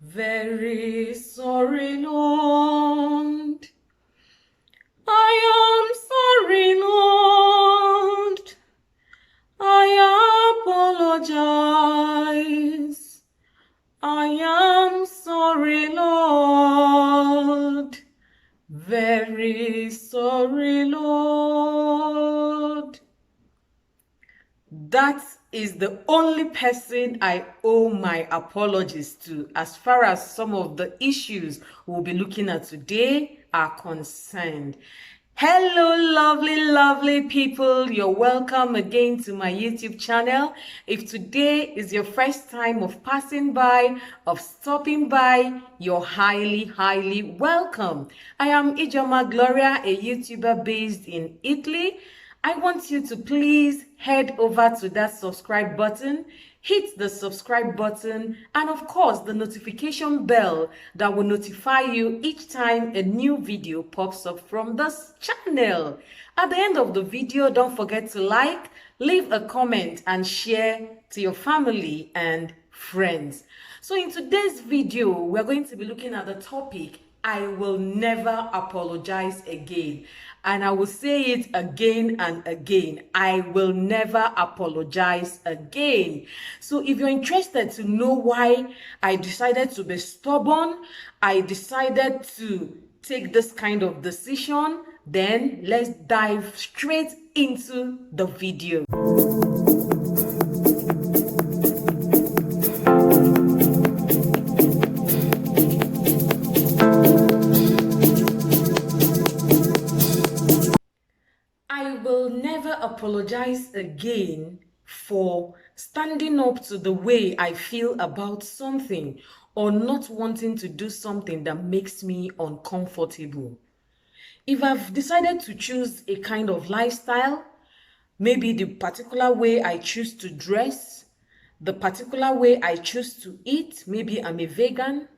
Very sorry, Lord. I am sorry, Lord. I apologize. I am sorry, Lord. Very sorry, Lord. That is the only person I owe my apologies to as far as some of the issues we'll be looking at today are concerned. Hello, lovely, lovely people. You're welcome again to my YouTube channel. If today is your first time of passing by, of stopping by, you're highly, highly welcome. I am Ijoma Gloria, a YouTuber based in Italy. I want you to please head over to that subscribe button, hit the subscribe button, and of course the notification bell that will notify you each time a new video pops up from this channel. At the end of the video, don't forget to like, leave a comment, and share to your family and friends. So in today's video, we're going to be looking at the topic, I will never apologize again. And I will say it again and again. I will never apologize again. So if you're interested to know why I decided to be stubborn, I decided to take this kind of decision, then let's dive straight into the video. I will never apologize again for standing up to the way I feel about something or not wanting to do something that makes me uncomfortable. If I've decided to choose a kind of lifestyle, maybe the particular way I choose to dress, the particular way I choose to eat, maybe I'm a vegan,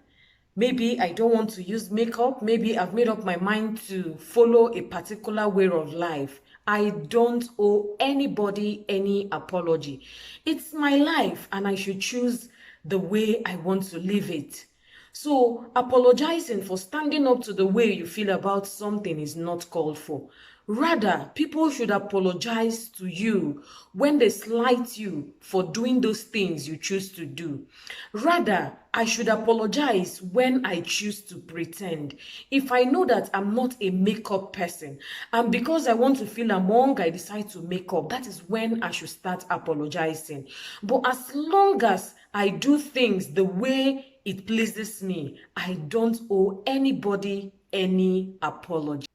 maybe I don't want to use makeup, maybe I've made up my mind to follow a particular way of life, I don't owe anybody any apology. It's my life and I should choose the way I want to live it. So apologizing for standing up to the way you feel about something is not called for. Rather, people should apologize to you when they slight you for doing those things you choose to do. Rather, I should apologize when I choose to pretend. If I know that I'm not a makeup person, and because I want to feel among, I decide to make up, that is when I should start apologizing. But as long as I do things the way it pleases me, I don't owe anybody any apology.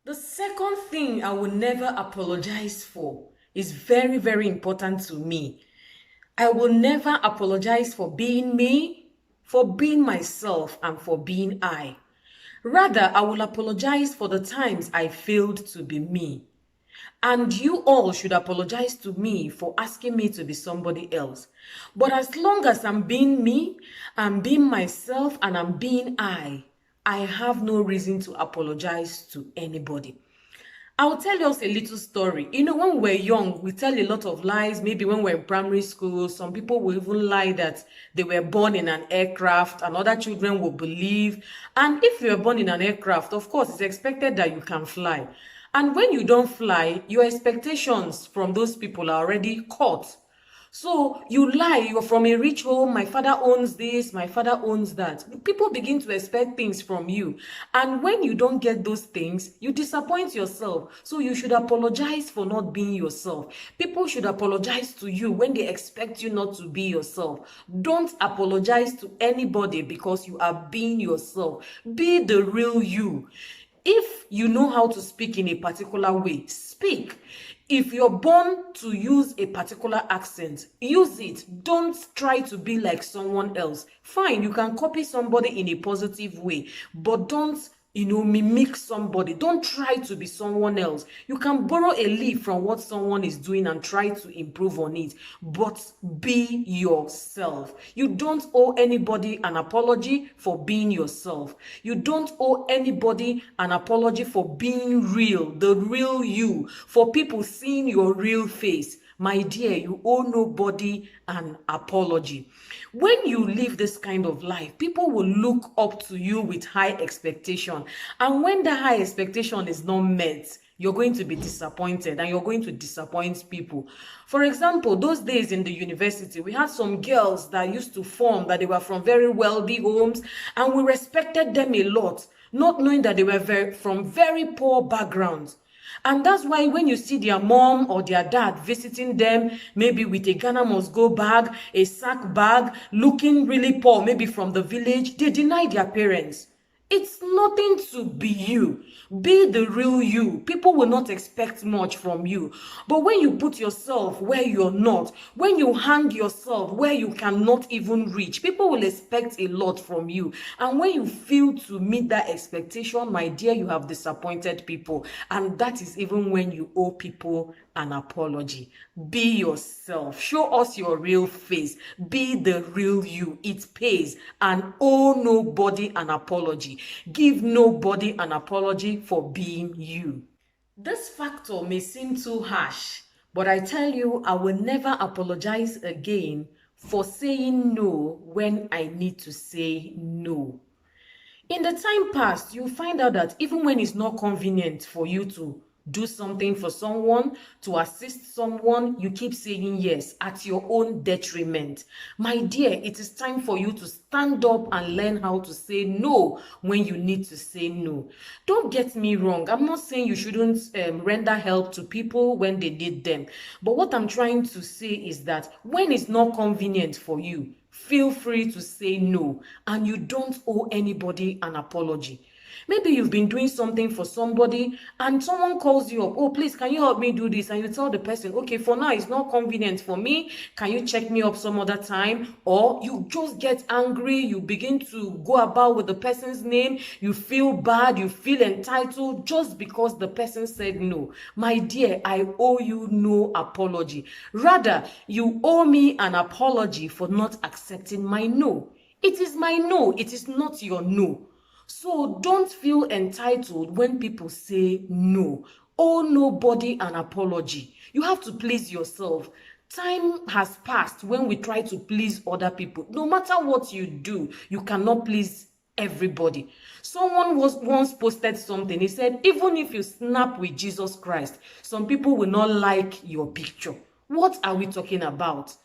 The second thing I will never apologize for is very, very important to me. I will never apologize for being me, for being myself, and for being I. Rather, I will apologize for the times I failed to be me. And you all should apologize to me for asking me to be somebody else. But as long as I'm being me, I'm being myself, and I'm being I have no reason to apologize to anybody. I'll tell you a little story. You know, when we're young, we tell a lot of lies. Maybe when we're in primary school, some people will even lie that they were born in an aircraft, and other children will believe. And if you were born in an aircraft, of course, it's expected that you can fly. And when you don't fly, your expectations from those people are already caught. So you lie, you're from a rich home, my father owns this, my father owns that. People begin to expect things from you. And when you don't get those things, you disappoint yourself. So you should apologize for not being yourself. People should apologize to you when they expect you not to be yourself. Don't apologize to anybody because you are being yourself. Be the real you. If you know how to speak in a particular way, speak. If you're born to use a particular accent, use it. Don't try to be like someone else. Fine, you can copy somebody in a positive way, but don't mimic somebody. Don't try to be someone else. You can borrow a leaf from what someone is doing and try to improve on it, but be yourself. You don't owe anybody an apology for being yourself. You don't owe anybody an apology for being real, the real you, for people seeing your real face. My dear, you owe nobody an apology. When you live this kind of life, people will look up to you with high expectation. And when the high expectation is not met, you're going to be disappointed and you're going to disappoint people. For example, those days in the university, we had some girls that used to form that they were from very wealthy homes, and we respected them a lot, not knowing that they were from very poor backgrounds. And that's why when you see their mom or their dad visiting them, maybe with a Ghana must go bag, a sack bag, looking really poor, maybe from the village, they deny their parents. It's nothing to be you. Be the real you. People will not expect much from you. But when you put yourself where you're not, when you hang yourself where you cannot even reach, people will expect a lot from you. And when you fail to meet that expectation, my dear, you have disappointed people. And that is even when you owe people an apology. Be yourself. Show us your real face. Be the real you. It pays. And owe nobody an apology. Give nobody an apology for being you. This factor may seem too harsh, but I tell you, I will never apologize again for saying no when I need to say no. In the time past, you find out that even when it's not convenient for you to do something for someone, to assist someone, you keep saying yes at your own detriment. My dear, it is time for you to stand up and learn how to say no when you need to say no. Don't get me wrong. I'm not saying you shouldn't render help to people when they need them. But what I'm trying to say is that when it's not convenient for you, feel free to say no, and you don't owe anybody an apology. Maybe you've been doing something for somebody and someone calls you up, oh, please, can you help me do this? And you tell the person, okay, for now, it's not convenient for me. Can you check me up some other time? Or you just get angry. You begin to go about with the person's name. You feel bad. You feel entitled just because the person said no. My dear, I owe you no apology. Rather, you owe me an apology for not accepting my no. It is my no. It is not your no. So don't feel entitled when people say no. Owe nobody an apology. You have to please yourself. Time has passed when we try to please other people. No matter what you do, you cannot please everybody. Someone was once posted something. He said, even if you snap with Jesus Christ, some people will not like your picture. What are we talking about?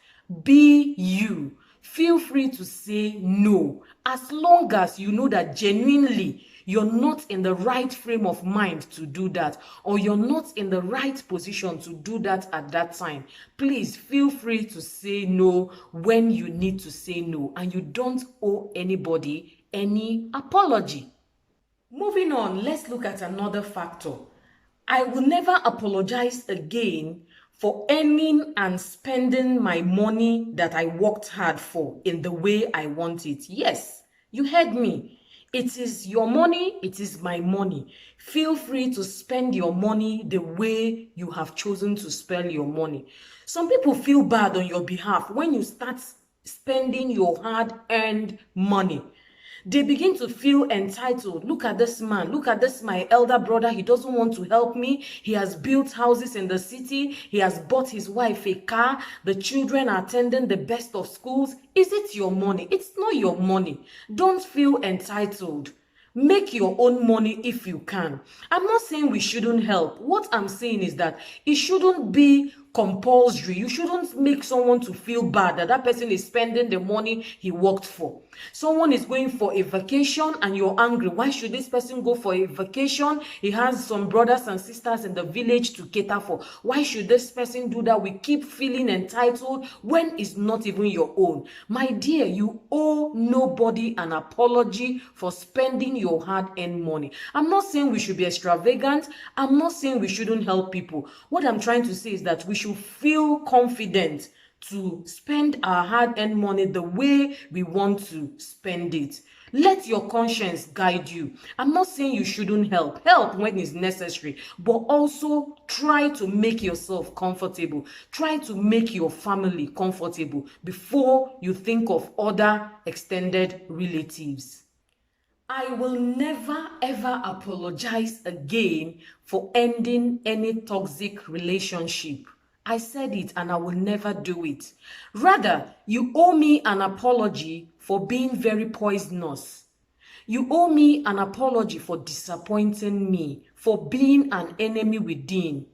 Be you. Feel free to say no, as long as you know that genuinely you're not in the right frame of mind to do that, or you're not in the right position to do that at that time. Please feel free to say no when you need to say no, and you don't owe anybody any apology. Moving on, let's look at another factor. I will never apologize again for earning and spending my money that I worked hard for in the way I want it. Yes, you heard me. It is your money, it is my money. Feel free to spend your money the way you have chosen to spend your money. Some people feel bad on your behalf when you start spending your hard-earned money. They begin to feel entitled. Look at this man. Look at this, my elder brother. He doesn't want to help me. He has built houses in the city. He has bought his wife a car. The children are attending the best of schools. Is it your money? It's not your money. Don't feel entitled. Make your own money if you can. I'm not saying we shouldn't help. What I'm saying is that it shouldn't be compulsory. You shouldn't make someone to feel bad that that person is spending the money he worked for. Someone is going for a vacation and you're angry. Why should this person go for a vacation? He has some brothers and sisters in the village to cater for. Why should this person do that? We keep feeling entitled when it's not even your own. My dear, you owe nobody an apology for spending your hard-earned money. I'm not saying we should be extravagant. I'm not saying we shouldn't help people. What I'm trying to say is that we should feel confident to spend our hard-earned money the way we want to spend it. Let your conscience guide you. I'm not saying you shouldn't help. Help when it's necessary, but also try to make yourself comfortable. Try to make your family comfortable before you think of other extended relatives. I will never ever apologize again for ending any toxic relationship. I said it and I will never do it. Rather, you owe me an apology for being very poisonous. You owe me an apology for disappointing me, for being an enemy within.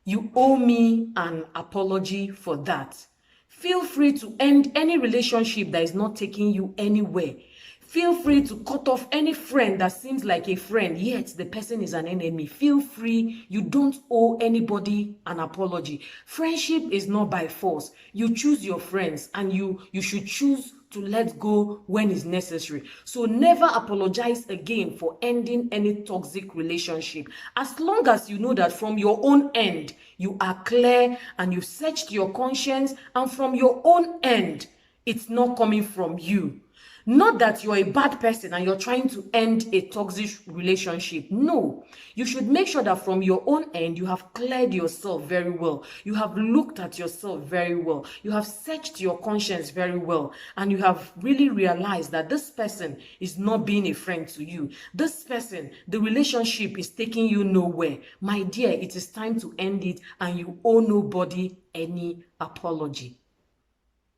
You owe me an apology for that. Feel free to end any relationship that is not taking you anywhere. Feel free to cut off any friend that seems like a friend, yet the person is an enemy. Feel free. You don't owe anybody an apology. Friendship is not by force. You choose your friends, and you should choose to let go when it's necessary. So never apologize again for ending any toxic relationship. As long as you know that from your own end, you are clear and you've searched your conscience, and from your own end, it's not coming from you. Not that you're a bad person and you're trying to end a toxic relationship. No, you should make sure that from your own end, you have cleared yourself very well. You have looked at yourself very well. You have searched your conscience very well. And you have really realized that this person is not being a friend to you. This person, the relationship is taking you nowhere. My dear, it is time to end it, and you owe nobody any apology.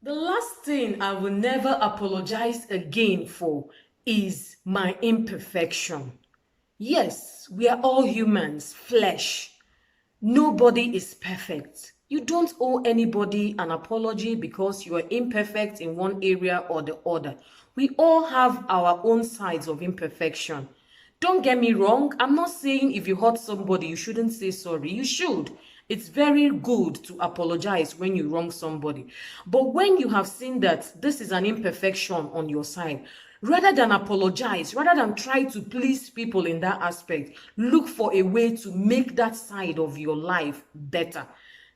The last thing I will never apologize again for is my imperfection. Yes, we are all humans, flesh. Nobody is perfect. You don't owe anybody an apology because you are imperfect in one area or the other. We all have our own sides of imperfection. Don't get me wrong, I'm not saying if you hurt somebody, you shouldn't say sorry. You should. It's very good to apologize when you wrong somebody. But when you have seen that this is an imperfection on your side, rather than apologize, rather than try to please people in that aspect, look for a way to make that side of your life better.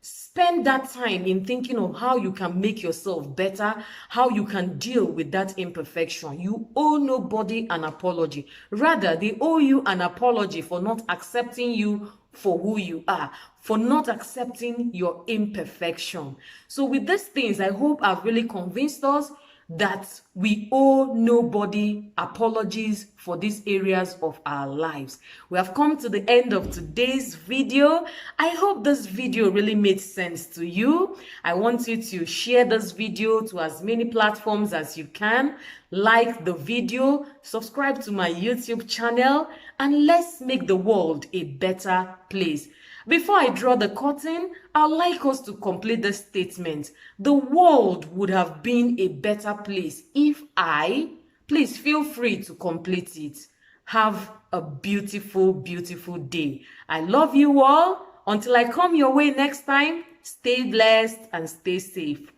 Spend that time in thinking of how you can make yourself better, how you can deal with that imperfection. You owe nobody an apology. Rather, they owe you an apology for not accepting you for who you are, for not accepting your imperfection. So with these things, I hope I've really convinced us that we owe nobody apologies for these areas of our lives. We have come to the end of today's video. I hope this video really made sense to you. I want you to share this video to as many platforms as you can. Like the video, subscribe to my YouTube channel, and let's make the world a better place. Before I draw the curtain, I'd like us to complete the statement. The world would have been a better place if please feel free to complete it. Have a beautiful, beautiful day. I love you all. Until I come your way next time, stay blessed and stay safe.